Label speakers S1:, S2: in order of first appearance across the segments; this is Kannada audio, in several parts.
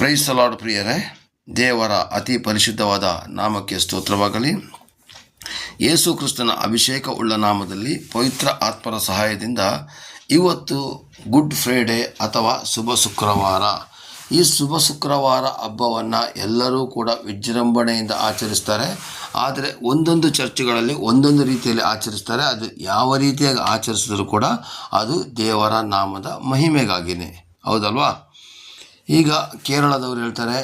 S1: ಪ್ರೈಸ್ ದ ಲಾರ್ಡ್ ಪ್ರಿಯರೇ, ದೇವರ ಅತಿ ಪರಿಶುದ್ಧವಾದ ನಾಮಕ್ಕೆ ಸ್ತೋತ್ರವಾಗಲಿ. ಯೇಸು ಕ್ರಿಸ್ತನ ಅಭಿಷೇಕ ಉಳ್ಳ ನಾಮದಲ್ಲಿ ಪವಿತ್ರ ಆತ್ಮರ ಸಹಾಯದಿಂದ ಇವತ್ತು ಗುಡ್ ಫ್ರೈಡೇ ಅಥವಾ ಶುಭ ಶುಕ್ರವಾರ. ಈ ಶುಭ ಶುಕ್ರವಾರ ಹಬ್ಬವನ್ನು ಎಲ್ಲರೂ ಕೂಡ ವಿಜೃಂಭಣೆಯಿಂದ ಆಚರಿಸ್ತಾರೆ. ಆದರೆ ಒಂದೊಂದು ಚರ್ಚ್ಗಳಲ್ಲಿ ಒಂದೊಂದು ರೀತಿಯಲ್ಲಿ ಆಚರಿಸ್ತಾರೆ. ಅದು ಯಾವ ರೀತಿಯಾಗಿ ಆಚರಿಸಿದ್ರು ಕೂಡ ಅದು ದೇವರ ನಾಮದ ಮಹಿಮೆಗಾಗಿಯೇ, ಹೌದಲ್ವಾ? ಈಗ ಕೇರಳದವರು ಹೇಳ್ತಾರೆ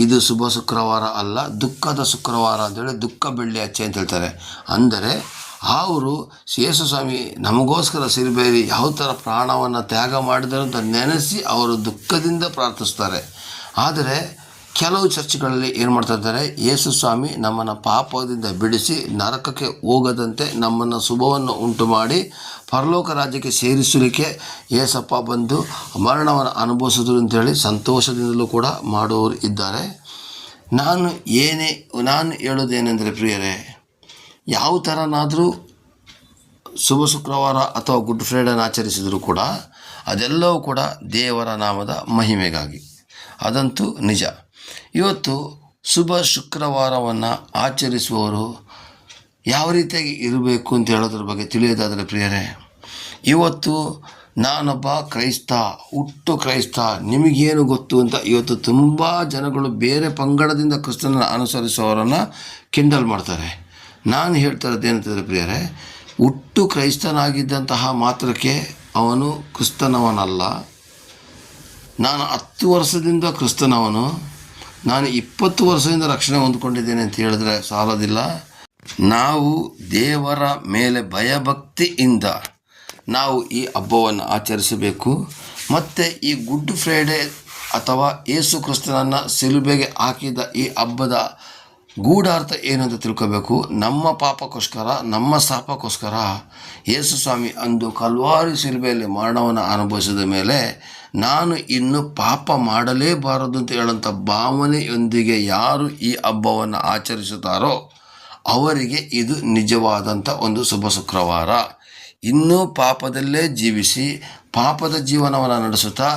S1: ಇದು ಶುಭ ಶುಕ್ರವಾರ ಅಲ್ಲ, ದುಃಖದ ಶುಕ್ರವಾರ ಅಂತೇಳಿ ದುಃಖ ಬೆಳ್ಳಿ ಹಚ್ಚೆ ಅಂತ ಹೇಳ್ತಾರೆ. ಅಂದರೆ ಅವರು ಯೇಸು ಸ್ವಾಮಿ ನಮಗೋಸ್ಕರ ಸಿರಿಬೇರಿ ಯಾವ ಥರ ಪ್ರಾಣವನ್ನು ತ್ಯಾಗ ಮಾಡಿದರು ಅಂತ ನೆನೆಸಿ ಅವರು ದುಃಖದಿಂದ ಪ್ರಾರ್ಥಿಸ್ತಾರೆ. ಆದರೆ ಕೆಲವು ಚರ್ಚ್ಗಳಲ್ಲಿ ಏನು ಮಾಡ್ತಾ ಇದ್ದಾರೆ, ಯೇಸು ಸ್ವಾಮಿ ನಮ್ಮನ್ನು ಪಾಪದಿಂದ ಬಿಡಿಸಿ ನರಕಕ್ಕೆ ಹೋಗದಂತೆ ನಮ್ಮನ್ನು ಶುಭವನ್ನು ಉಂಟು ಮಾಡಿ ಪರಲೋಕ ರಾಜ್ಯಕ್ಕೆ ಸೇರಿಸಲಿಕ್ಕೆ ಏಸಪ್ಪ ಬಂದು ಮರಣವನ್ನು ಅನುಭವಿಸಿದ್ರು ಅಂತೇಳಿ ಸಂತೋಷದಿಂದಲೂ ಕೂಡ ಮಾಡುವವರು ಇದ್ದಾರೆ. ನಾನು ಹೇಳೋದೇನೆಂದರೆ ಪ್ರಿಯರೇ, ಯಾವ ಥರನಾದರೂ ಶುಭ ಶುಕ್ರವಾರ ಅಥವಾ ಗುಡ್ ಫ್ರೈಡೇನ ಆಚರಿಸಿದರೂ ಕೂಡ ಅದೆಲ್ಲವೂ ಕೂಡ ದೇವರ ನಾಮದ ಮಹಿಮೆಗಾಗಿ, ಅದಂತೂ ನಿಜ. ಇವತ್ತು ಶುಭ ಶುಕ್ರವಾರವನ್ನು ಆಚರಿಸುವವರು ಯಾವ ರೀತಿಯಾಗಿ ಇರಬೇಕು ಅಂತ ಹೇಳೋದ್ರ ಬಗ್ಗೆ ತಿಳಿಯೋದಾದರೆ ಪ್ರಿಯರೇ, ಇವತ್ತು ನಾನೊಬ್ಬ ಕ್ರೈಸ್ತ, ಹುಟ್ಟು ಕ್ರೈಸ್ತ, ನಿಮಗೇನು ಗೊತ್ತು ಅಂತ ಇವತ್ತು ತುಂಬ ಜನಗಳು ಬೇರೆ ಪಂಗಡದಿಂದ ಕ್ರಿಸ್ತನನ್ನು ಅನುಸರಿಸುವವರನ್ನು ಕಿಂಡಲ್ ಮಾಡ್ತಾರೆ. ನಾನು ಹೇಳ್ತಾ ಇರೋದೇನಂತಂದರೆ ಪ್ರಿಯರೇ, ಹುಟ್ಟು ಕ್ರೈಸ್ತನಾಗಿದ್ದಂತಹ ಮಾತ್ರಕ್ಕೆ ಅವನು ಕ್ರಿಸ್ತನವನಲ್ಲ. ನಾನು 10 ವರ್ಷದಿಂದ ಕ್ರಿಸ್ತನವನು, ನಾನು 20 ವರ್ಷದಿಂದ ರಕ್ಷಣೆ ಹೊಂದ್ಕೊಂಡಿದ್ದೇನೆ ಅಂತ ಹೇಳಿದ್ರೆ ಸಾಲೋದಿಲ್ಲ. ನಾವು ದೇವರ ಮೇಲೆ ಭಯಭಕ್ತಿಯಿಂದ ನಾವು ಈ ಹಬ್ಬವನ್ನು ಆಚರಿಸಬೇಕು. ಮತ್ತು ಈ ಗುಡ್ ಫ್ರೈಡೇ ಅಥವಾ ಯೇಸು ಕ್ರಿಸ್ತನನ್ನು ಸಿಲುಬೆಗೆ ಹಾಕಿದ ಈ ಹಬ್ಬದ ಗೂಢಾರ್ಥ ಏನು ಅಂತ ತಿಳ್ಕೋಬೇಕು. ನಮ್ಮ ಪಾಪಕ್ಕೋಸ್ಕರ, ನಮ್ಮ ಶಾಪಕ್ಕೋಸ್ಕರ ಯೇಸು ಸ್ವಾಮಿ ಅಂದು ಕಲ್ವಾರಿ ಸಿಲುಬೆಯಲ್ಲಿ ಮರಣವನ್ನು ಅನುಭವಿಸಿದ ಮೇಲೆ ನಾನು ಇನ್ನು ಪಾಪ ಮಾಡಲೇಬಾರದು ಅಂತ ಹೇಳೋಂಥ ಭಾವನೆಯೊಂದಿಗೆ ಯಾರು ಈ ಹಬ್ಬವನ್ನು ಆಚರಿಸುತ್ತಾರೋ ಅವರಿಗೆ ಇದು ನಿಜವಾದಂಥ ಒಂದು ಶುಭ ಶುಕ್ರವಾರ. ಇನ್ನೂ ಪಾಪದಲ್ಲೇ ಜೀವಿಸಿ ಪಾಪದ ಜೀವನವನ್ನು ನಡೆಸುತ್ತಾ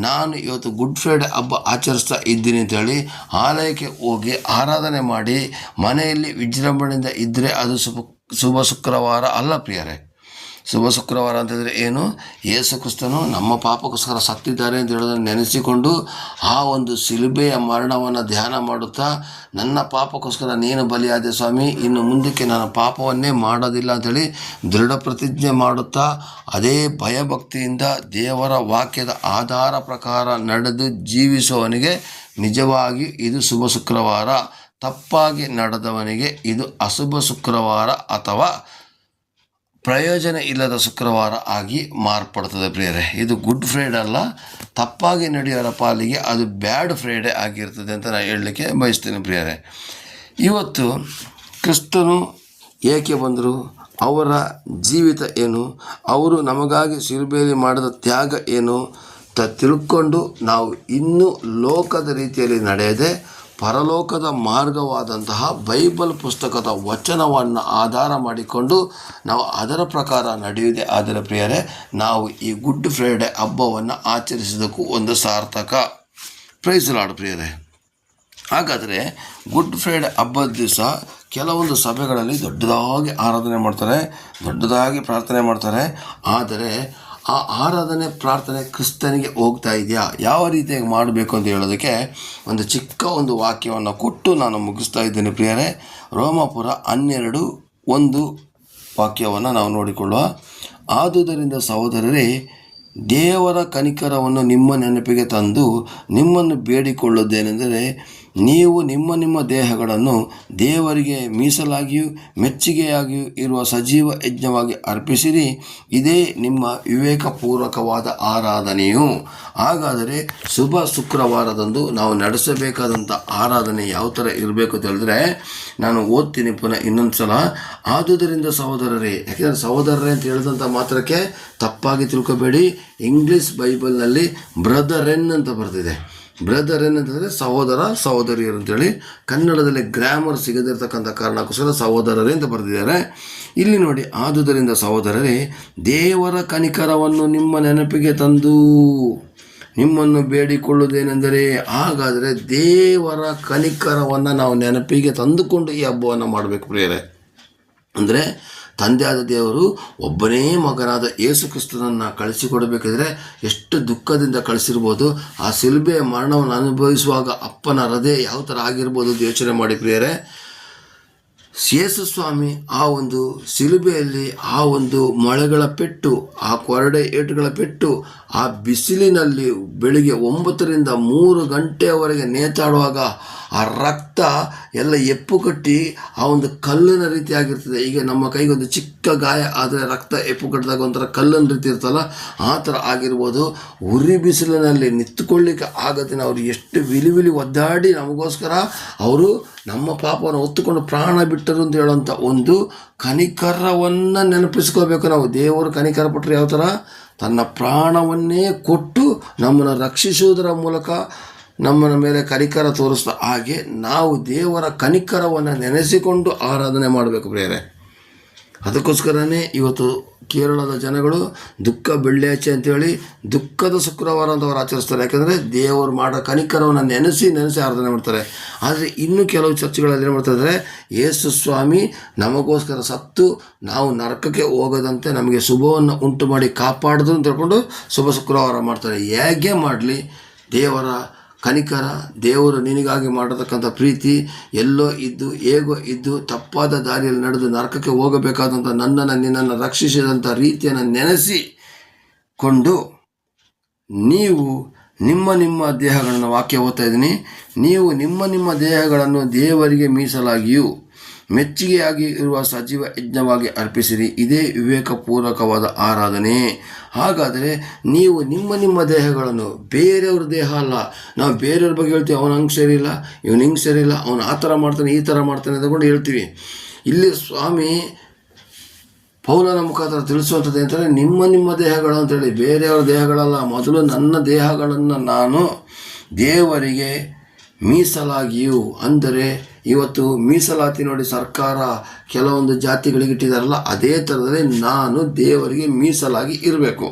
S1: ನಾನು ಇವತ್ತು ಗುಡ್ ಫ್ರೈಡೇ ಹಬ್ಬ ಆಚರಿಸ್ತಾ ಇದ್ದೀನಿ ಅಂತೇಳಿ ಆಲಯಕ್ಕೆ ಹೋಗಿ ಆರಾಧನೆ ಮಾಡಿ ಮನೆಯಲ್ಲಿ ವಿಜೃಂಭಣೆಯಿಂದ ಇದ್ದರೆ ಅದು ಶುಭ ಶುಕ್ರವಾರ ಅಲ್ಲ ಪ್ರಿಯರೇ. ಶುಭ ಶುಕ್ರವಾರ ಅಂತಂದರೆ ಏನು? ಯೇಸು ಕ್ರಿಸ್ತನು ನಮ್ಮ ಪಾಪಕ್ಕೋಸ್ಕರ ಸತ್ತಿದ್ದಾರೆ ಅಂತ ಹೇಳೋದನ್ನು ನೆನೆಸಿಕೊಂಡು ಆ ಒಂದು ಶಿಲುಬೆಯ ಮರಣವನ್ನು ಧ್ಯಾನ ಮಾಡುತ್ತಾ ನನ್ನ ಪಾಪಕ್ಕೋಸ್ಕರ ನೀನು ಬಲಿಯಾದೆ ಸ್ವಾಮಿ, ಇನ್ನು ಮುಂದಕ್ಕೆ ನಾನು ಪಾಪವನ್ನೇ ಮಾಡೋದಿಲ್ಲ ಅಂಥೇಳಿ ದೃಢ ಪ್ರತಿಜ್ಞೆ ಮಾಡುತ್ತಾ ಅದೇ ಭಯಭಕ್ತಿಯಿಂದ ದೇವರ ವಾಕ್ಯದ ಆಧಾರ ಪ್ರಕಾರ ನಡೆದು ಜೀವಿಸುವವನಿಗೆ ನಿಜವಾಗಿ ಇದು ಶುಭ ಶುಕ್ರವಾರ. ತಪ್ಪಾಗಿ ನಡೆದವನಿಗೆ ಇದು ಅಶುಭ ಶುಕ್ರವಾರ ಅಥವಾ ಪ್ರಯೋಜನ ಇಲ್ಲದ ಶುಕ್ರವಾರ ಆಗಿ ಮಾರ್ಪಡ್ತದೆ ಪ್ರಿಯರೇ. ಇದು ಗುಡ್ ಫ್ರೈಡೇ ಅಲ್ಲ, ತಪ್ಪಾಗಿ ನಡೆಯೋರ ಪಾಲಿಗೆ ಅದು ಬ್ಯಾಡ್ ಫ್ರೈಡೇ ಆಗಿರ್ತದೆ ಅಂತ ನಾನು ಹೇಳಲಿಕ್ಕೆ ಬಯಸ್ತೀನಿ ಪ್ರಿಯರೇ. ಇವತ್ತು ಕ್ರಿಸ್ತನು ಏಕೆ ಬಂದರು, ಅವರ ಜೀವಿತ ಏನು, ಅವರು ನಮಗಾಗಿ ಶಿಲುಬೆಯಲ್ಲಿ ಮಾಡಿದ ತ್ಯಾಗ ಏನು ತಿಳ್ಕೊಂಡು ನಾವು ಇನ್ನೂ ಲೋಕದ ರೀತಿಯಲ್ಲಿ ನಡೆಯದೆ ಪರಲೋಕದ ಮಾರ್ಗವಾದಂತಹ ಬೈಬಲ್ ಪುಸ್ತಕದ ವಚನವನ್ನು ಆಧಾರ ಮಾಡಿಕೊಂಡು ನಾವು ಅದರ ಪ್ರಕಾರ ನಡೆಯುವುದೇ ಆದರೆ ಪ್ರಿಯರೇ, ನಾವು ಈ ಗುಡ್ ಫ್ರೈಡೇ ಹಬ್ಬವನ್ನು ಆಚರಿಸೋದಕ್ಕೂ ಒಂದು ಸಾರ್ಥಕ. ಪ್ರೈಸ್ ಲಾರ್ಡ್ ಪ್ರಿಯರೇ. ಹಾಗಾದರೆ ಗುಡ್ ಫ್ರೈಡೇ ಹಬ್ಬದ ದಿವಸ ಕೆಲವೊಂದು ಸಭೆಗಳಲ್ಲಿ ದೊಡ್ಡದಾಗಿ ಆರಾಧನೆ ಮಾಡ್ತಾರೆ, ದೊಡ್ಡದಾಗಿ ಪ್ರಾರ್ಥನೆ ಮಾಡ್ತಾರೆ. ಆದರೆ ಆ ಆರಾಧನೆ ಪ್ರಾರ್ಥನೆ ಕ್ರಿಸ್ತನಿಗೆ ಹೋಗ್ತಾ ಇದೆಯಾ, ಯಾವ ರೀತಿಯಾಗಿ ಮಾಡಬೇಕು ಅಂತ ಹೇಳೋದಕ್ಕೆ ಒಂದು ಚಿಕ್ಕ ಒಂದು ವಾಕ್ಯವನ್ನು ಕೊಟ್ಟು ನಾನು ಮುಗಿಸ್ತಾ ಇದ್ದೇನೆ ಪ್ರಿಯರೇ. ರೋಮಾಪುರ 12:1 ವಾಕ್ಯವನ್ನು ನಾವು ನೋಡಿಕೊಳ್ಳುವ. ಆದುದರಿಂದ ಸಹೋದರರೇ, ದೇವರ ಕನಿಕರವನ್ನು ನಿಮ್ಮ ನೆನಪಿಗೆ ತಂದು ನಿಮ್ಮನ್ನು ಬೇಡಿಕೊಳ್ಳುವುದೇನೆಂದರೆ, ನೀವು ನಿಮ್ಮ ನಿಮ್ಮ ದೇಹಗಳನ್ನು ದೇವರಿಗೆ ಮೀಸಲಾಗಿಯೂ ಮೆಚ್ಚುಗೆಯಾಗಿಯೂ ಇರುವ ಸಜೀವ ಯಜ್ಞವಾಗಿ ಅರ್ಪಿಸಿರಿ, ಇದೇ ನಿಮ್ಮ ವಿವೇಕಪೂರ್ವಕವಾದ ಆರಾಧನೆಯು. ಹಾಗಾದರೆ ಶುಭ ಶುಕ್ರವಾರದಂದು ನಾವು ನಡೆಸಬೇಕಾದಂಥ ಆರಾಧನೆ ಯಾವ ಥರ ಇರಬೇಕು ಅಂತ ಹೇಳಿದ್ರೆ, ನಾನು ಓದ್ತೀನಿ ಪುನಃ ಇನ್ನೊಂದು ಸಲ. ಆದುದರಿಂದ ಸಹೋದರರೇ, ಯಾಕೆಂದರೆ ಸಹೋದರರೇ ಅಂತ ಹೇಳಿದಂಥ ಮಾತ್ರಕ್ಕೆ ತಪ್ಪಾಗಿ ತಿಳ್ಕೊಬೇಡಿ. ಇಂಗ್ಲೀಷ್ ಬೈಬಲ್ನಲ್ಲಿ ಬ್ರದರೆನ್ ಅಂತ ಬರ್ತಿದೆ. ಬ್ರದರೆನ್ ಅಂತಂದರೆ ಸಹೋದರ ಸಹೋದರಿಯರು ಅಂತೇಳಿ. ಕನ್ನಡದಲ್ಲಿ ಗ್ರಾಮರ್ ಸಿಗದಿರ್ತಕ್ಕಂಥ ಕಾರಣಕ್ಕೋಸ್ಕರ ಸಹೋದರರೇ ಅಂತ ಬರೆದಿದ್ದಾರೆ. ಇಲ್ಲಿ ನೋಡಿ, ಆದುದರಿಂದ ಸಹೋದರರೇ, ದೇವರ ಕನಿಕರವನ್ನು ನಿಮ್ಮ ನೆನಪಿಗೆ ತಂದು ನಿಮ್ಮನ್ನು ಬೇಡಿಕೊಳ್ಳುವುದೇನೆಂದರೆ, ಹಾಗಾದರೆ ದೇವರ ಕನಿಕರವನ್ನು ನಾವು ನೆನಪಿಗೆ ತಂದುಕೊಂಡು ಈ ಹಬ್ಬವನ್ನು ಮಾಡಬೇಕು ಪ್ರಿಯರೇ. ಅಂದರೆ ತಂದೆಯಾದ ದೇವರು ಒಬ್ಬನೇ ಮಗನಾದ ಯೇಸು ಕ್ರಿಸ್ತನನ್ನು ಕಳಿಸಿಕೊಡಬೇಕಾದ್ರೆ ಎಷ್ಟು ದುಃಖದಿಂದ ಕಳಿಸಿರ್ಬೋದು. ಆ ಶಿಲುಬೆಯ ಮರಣವನ್ನು ಅನುಭವಿಸುವಾಗ ಅಪ್ಪನ ಹೃದಯ ಯಾವ ಥರ ಆಗಿರ್ಬೋದು ಯೋಚನೆ ಮಾಡಿ ಪ್ರಿಯರೇ. ಯೇಸು ಸ್ವಾಮಿ ಆ ಒಂದು ಶಿಲುಬೆಯಲ್ಲಿ ಆ ಒಂದು ಮೊಳೆಗಳ ಪೆಟ್ಟು, ಆ ಕೊರಡೆ ಏಟುಗಳ ಪೆಟ್ಟು, ಆ ಬಿಸಿಲಿನಲ್ಲಿ ಬೆಳಿಗ್ಗೆ 9ರಿಂದ 3 ಗಂಟೆಯವರೆಗೆ ನೇತಾಡುವಾಗ ಆ ರಕ್ತ ಎಲ್ಲ ಎಪ್ಪು ಕಟ್ಟಿ ಆ ಒಂದು ಕಲ್ಲಿನ ರೀತಿ ಆಗಿರ್ತದೆ. ಈಗ ನಮ್ಮ ಕೈಗೆ ಒಂದು ಚಿಕ್ಕ ಗಾಯ ಆದರೆ ರಕ್ತ ಎಪ್ಪು ಕಟ್ಟಿದಾಗ ಒಂಥರ ಕಲ್ಲಿನ ರೀತಿ ಇರ್ತಲ್ಲ, ಆ ಥರ ಆಗಿರ್ಬೋದು. ಉರಿ ಬಿಸಿಲಿನಲ್ಲಿ ನಿಂತ್ಕೊಳ್ಳಿಕ್ಕೆ ಆಗದಿನ ಅವರು ಎಷ್ಟು ವಿಲಿ ಒದ್ದಾಡಿ ನಮಗೋಸ್ಕರ ಅವರು ನಮ್ಮ ಪಾಪವನ್ನು ಹೊತ್ತುಕೊಂಡು ಪ್ರಾಣ ಬಿಟ್ಟರು ಅಂತ ಹೇಳೋಂಥ ಒಂದು ಕನಿಕರವನ್ನು ನೆನಪಿಸ್ಕೋಬೇಕು ನಾವು. ದೇವರು ಕನಿಕರ ಪಟ್ಟರೆ ಯಾವ ಥರ ತನ್ನ ಪ್ರಾಣವನ್ನೇ ಕೊಟ್ಟು ನಮ್ಮನ್ನು ರಕ್ಷಿಸುವುದರ ಮೂಲಕ ನಮ್ಮನ ಮೇಲೆ ಕನಿಕರ ತೋರಿಸ್ತಾ, ಹಾಗೆ ನಾವು ದೇವರ ಕನಿಕರವನ್ನು ನೆನೆಸಿಕೊಂಡು ಆರಾಧನೆ ಮಾಡಬೇಕು ಪ್ರಿಯರೇ. ಅದಕ್ಕೋಸ್ಕರನೇ ಇವತ್ತು ಕೇರಳದ ಜನಗಳು ದುಃಖ ಬೆಳ್ಳಿಯಾಚೆ ಅಂತೇಳಿ ದುಃಖದ ಶುಕ್ರವಾರ ಅಂತ ಅವರು ಆಚರಿಸ್ತಾರೆ. ಯಾಕಂದರೆ ದೇವರು ಮಾಡೋ ಕನಿಕರವನ್ನು ನೆನೆಸಿ ಆರಾಧನೆ ಮಾಡ್ತಾರೆ. ಆದರೆ ಇನ್ನು ಕೆಲವು ಚರ್ಚ್ಗಳಲ್ಲಿ ಏನು ಮಾಡ್ತಾರೆ, ಯೇಸು ಸ್ವಾಮಿ ನಮಗೋಸ್ಕರ ಸತ್ತು ನಾವು ನರಕಕ್ಕೆ ಹೋಗದಂತೆ ನಮಗೆ ಶುಭವನ್ನು ಉಂಟು ಮಾಡಿ ಕಾಪಾಡಿದ್ರು ಅಂತ ಹೇಳ್ಕೊಂಡು ಶುಭ ಶುಕ್ರವಾರ ಮಾಡ್ತಾರೆ. ಹೇಗೆ ಮಾಡಲಿ, ದೇವರ ಕನಿಕರ, ದೇವರು ನಿನಗಾಗಿ ಮಾಡತಕ್ಕಂಥ ಪ್ರೀತಿ ಎಲ್ಲೋ ಇದ್ದು ಹೇಗೋ ಇದ್ದು ತಪ್ಪಾದ ದಾರಿಯಲ್ಲಿ ನಡೆದು ನರಕಕ್ಕೆ ಹೋಗಬೇಕಾದಂಥ ನನ್ನನ್ನು ನಿನ್ನನ್ನು ರಕ್ಷಿಸಿದಂಥ ರೀತಿಯನ್ನು ನೆನೆಸಿಕೊಂಡು ನೀವು ನಿಮ್ಮ ದೇಹಗಳನ್ನು, ವಾಕ್ಯ ಓದ್ತಾ ಇದ್ದೀನಿ, ನೀವು ನಿಮ್ಮ ದೇಹಗಳನ್ನು ದೇವರಿಗೆ ಮೀಸಲಾಗಿಯೂ ಮೆಚ್ಚುಗೆಯಾಗಿ ಇರುವ ಸಜೀವ ಯಜ್ಞವಾಗಿ ಅರ್ಪಿಸಿರಿ, ಇದೇ ವಿವೇಕಪೂರ್ವಕವಾದ ಆರಾಧನೆ. ಹಾಗಾದರೆ ನೀವು ನಿಮ್ಮ ದೇಹಗಳನ್ನು, ಬೇರೆಯವ್ರ ದೇಹ ಅಲ್ಲ. ನಾವು ಬೇರೆಯವ್ರ ಬಗ್ಗೆ ಹೇಳ್ತೀವಿ, ಅವನು ಹಂಗೆ ಸರಿಯಿಲ್ಲ, ಇವನು ಹಿಂಗೆ ಸರಿಯಿಲ್ಲ, ಅವನು ಆ ಥರ ಮಾಡ್ತಾನೆ ಈ ಥರ ಮಾಡ್ತಾನೆ ತಗೊಂಡು ಹೇಳ್ತೀವಿ. ಇಲ್ಲಿ ಸ್ವಾಮಿ ಪೌಲನ ಮುಖಾಂತರ ತಿಳಿಸುವಂಥದ್ದು ಅಂತಂದರೆ ನಿಮ್ಮ ದೇಹಗಳು ಅಂತೇಳಿ, ಬೇರೆಯವರ ದೇಹಗಳಲ್ಲ. ಮೊದಲು ನನ್ನ ದೇಹಗಳನ್ನು ನಾನು ದೇವರಿಗೆ ಮೀಸಲಾಗಿಯೂ, ಅಂದರೆ ಇವತ್ತು ಮೀಸಲಾತಿ ನೋಡಿ ಸರ್ಕಾರ ಕೆಲವೊಂದು ಜಾತಿಗಳಿಗೆ ಇಟ್ಟಿದ್ದಾರಲ್ಲ, ಅದೇ ಥರದಲ್ಲಿ ನಾನು ದೇವರಿಗೆ ಮೀಸಲಾಗಿ ಇರಬೇಕು.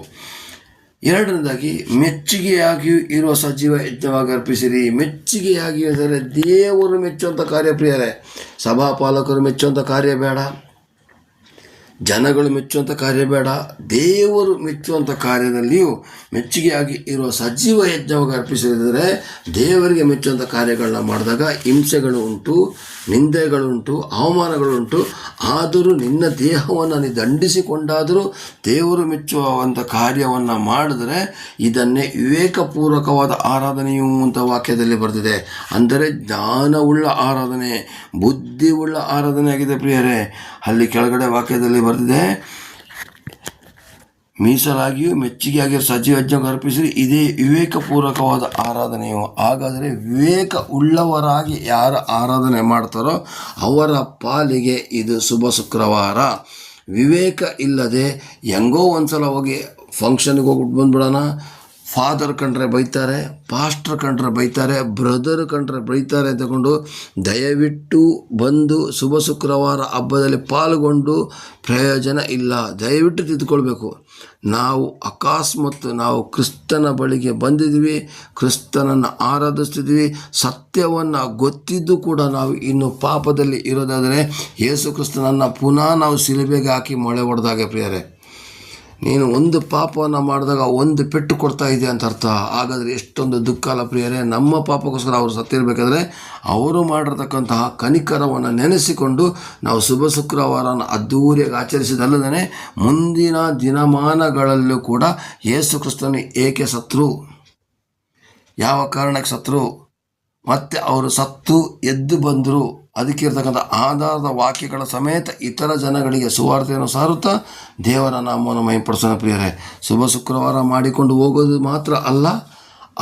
S1: ಎರಡನೇದಾಗಿ ಮೆಚ್ಚುಗೆಯಾಗಿಯೂ ಇರುವ ಸಜೀವ ಯಜ್ಞವಾಗಿ ಅರ್ಪಿಸಿರಿ. ಮೆಚ್ಚುಗೆಯಾಗಿ ಅಂದರೆ ದೇವರು ಮೆಚ್ಚುವಂಥ ಕಾರ್ಯ ಪ್ರಿಯರೇ. ಸಭಾಪಾಲಕರು ಮೆಚ್ಚುವಂಥ ಕಾರ್ಯ ಬೇಡ, ಜನಗಳು ಮೆಚ್ಚುವಂಥ ಕಾರ್ಯ ಬೇಡ, ದೇವರು ಮೆಚ್ಚುವಂಥ ಕಾರ್ಯದಲ್ಲಿಯೂ ಮೆಚ್ಚುಗೆಯಾಗಿ ಇರುವ ಸಜೀವ ಯಜ್ಞವಾಗಿ ಅರ್ಪಿಸಿದರೆ, ದೇವರಿಗೆ ಮೆಚ್ಚುವಂಥ ಕಾರ್ಯಗಳನ್ನ ಮಾಡಿದಾಗ ಹಿಂಸೆಗಳು ಉಂಟು, ನಿಂದೆಗಳುಂಟು, ಅವಮಾನಗಳುಂಟು. ಆದರೂ ನಿನ್ನ ದೇಹವನ್ನು ನೀ ದಂಡಿಸಿಕೊಂಡಾದರೂ ದೇವರು ಮೆಚ್ಚುವಂಥ ಕಾರ್ಯವನ್ನು ಮಾಡಿದರೆ ಇದನ್ನೇ ವಿವೇಕಪೂರ್ವಕವಾದ ಆರಾಧನೆಯೂ ಅಂತ ವಾಕ್ಯದಲ್ಲಿ ಬರೆದಿದೆ. ಅಂದರೆ ಜ್ಞಾನವುಳ್ಳ ಆರಾಧನೆ, ಬುದ್ಧಿವುಳ್ಳ ಆರಾಧನೆ ಆಗಿದೆ ಪ್ರಿಯರೇ. ಅಲ್ಲಿ ಕೆಳಗಡೆ ವಾಕ್ಯದಲ್ಲಿ ಬರೆದಿದೆ, ಮೀಸಲಾಗಿಯೂ ಮೆಚ್ಚುಗೆಯಾಗಿಯೂ ಸಜೀವ ಯಜ್ಞಕ್ಕೆ ಅರ್ಪಿಸಿರಿ, ಇದೇ ವಿವೇಕಪೂರ್ವಕವಾದ ಆರಾಧನೆಯು. ಹಾಗಾದರೆ ವಿವೇಕ ಉಳ್ಳವರಾಗಿ ಯಾರು ಆರಾಧನೆ ಮಾಡ್ತಾರೋ ಅವರ ಪಾಲಿಗೆ ಇದು ಶುಭ ಶುಕ್ರವಾರ. ವಿವೇಕ ಇಲ್ಲದೆ ಹೆಂಗೋ ಒಂದ್ಸಲ ಹೋಗಿ ಫಂಕ್ಷನ್ಗೆ ಹೋಗ್ಬಿಟ್ಟು ಬಂದ್ಬಿಡೋಣ, ಫಾದರ್ ಕಂಡ್ರೆ ಬೈತಾರೆ, ಪಾಸ್ಟರ್ ಕಂಡ್ರೆ ಬೈತಾರೆ, ಬ್ರದರ್ ಕಂಡ್ರೆ ಬೈತಾರೆ ತಗೊಂಡು ದಯವಿಟ್ಟು ಬಂದು ಶುಭ ಶುಕ್ರವಾರ ಹಬ್ಬದಲ್ಲಿ ಪಾಲ್ಗೊಂಡು ಪ್ರಯೋಜನ ಇಲ್ಲ. ದಯವಿಟ್ಟು ತಿದ್ದುಕೊಳ್ಬೇಕು. ನಾವು ಅಕಸ್ಮಾತ್ ನಾವು ಕ್ರಿಸ್ತನ ಬಳಿಗೆ ಬಂದಿದ್ದೀವಿ, ಕ್ರಿಸ್ತನನ್ನು ಆರಾಧಿಸ್ತಿದ್ದೀವಿ, ಸತ್ಯವನ್ನು ಗೊತ್ತಿದ್ದು ಕೂಡ ನಾವು ಇನ್ನು ಪಾಪದಲ್ಲಿ ಇರೋದಾದರೆ ಯೇಸು ಕ್ರಿಸ್ತನನ್ನು ಪುನಃ ನಾವು ಶಿಲುಬೆಗೆ ಹಾಕಿ ಮೊಳೆ ಹೊಡೆದಾಗೆ ಪ್ರಿಯರೇ. ನೀನು ಒಂದು ಪಾಪವನ್ನು ಮಾಡಿದಾಗ ಒಂದು ಪೆಟ್ಟು ಕೊಡ್ತಾ ಇದೆ ಅಂತ ಅರ್ಥ. ಹಾಗಾದರೆ ಎಷ್ಟೊಂದು ದುಃಖ ಅಲ್ಲ ಪ್ರಿಯರೇ. ನಮ್ಮ ಪಾಪಕ್ಕೋಸ್ಕರ ಅವರು ಸತ್ತಿರಬೇಕಾದ್ರೆ ಅವರು ಮಾಡಿರ್ತಕ್ಕಂತಹ ಕನಿಕರವನ್ನು ನೆನೆಸಿಕೊಂಡು ನಾವು ಶುಭ ಶುಕ್ರವಾರನ ಅದ್ಧೂರಿಯಾಗಿ ಆಚರಿಸಿದಲ್ಲದೇ ಮುಂದಿನ ದಿನಮಾನಗಳಲ್ಲೂ ಕೂಡ ಯೇಸು ಕ್ರಿಸ್ತನು ಏಕೆ ಸತ್ರು, ಯಾವ ಕಾರಣಕ್ಕೆ ಸತ್ರು, ಮತ್ತು ಅವರು ಸತ್ತು ಎದ್ದು ಬಂದರು, ಅದಕ್ಕೆ ಇರ್ತಕ್ಕಂಥ ಆಧಾರದ ವಾಕ್ಯಗಳ ಸಮೇತ ಇತರ ಜನಗಳಿಗೆ ಸುವಾರ್ತೆಯನ್ನು ಸಾರುತ್ತಾ ದೇವರ ನಾಮವನ್ನು ಮಹಿಮೆಪಡಿಸೋಣ ಪ್ರಿಯರೇ. ಶುಭ ಶುಕ್ರವಾರ ಮಾಡಿಕೊಂಡು ಹೋಗೋದು ಮಾತ್ರ ಅಲ್ಲ,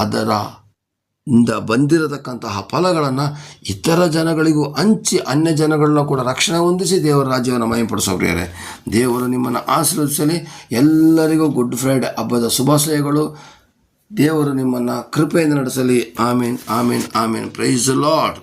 S1: ಅದರಿಂದ ಬಂದಿರತಕ್ಕಂತಹ ಫಲಗಳನ್ನು ಇತರ ಜನಗಳಿಗೂ ಹಂಚಿ ಅನ್ಯ ಜನಗಳನ್ನ ಕೂಡ ರಕ್ಷಣೆ ಹೊಂದಿಸಿ ದೇವರ ರಾಜ್ಯವನ್ನು ಮಹಿಮೆಪಡಿಸೋ ಪ್ರಿಯರೇ. ದೇವರು ನಿಮ್ಮನ್ನು ಆಶೀರ್ವದಿಸಲಿ. ಎಲ್ಲರಿಗೂ ಗುಡ್ ಫ್ರೈಡೆ ಹಬ್ಬದ ಶುಭಾಶಯಗಳು. ದೇವರು ನಿಮ್ಮನ್ನು ಕೃಪೆಯಿಂದ ನಡೆಸಲಿ. ಆಮೀನ್, ಆಮೀನ್, ಆಮೀನ್. Praise the lord.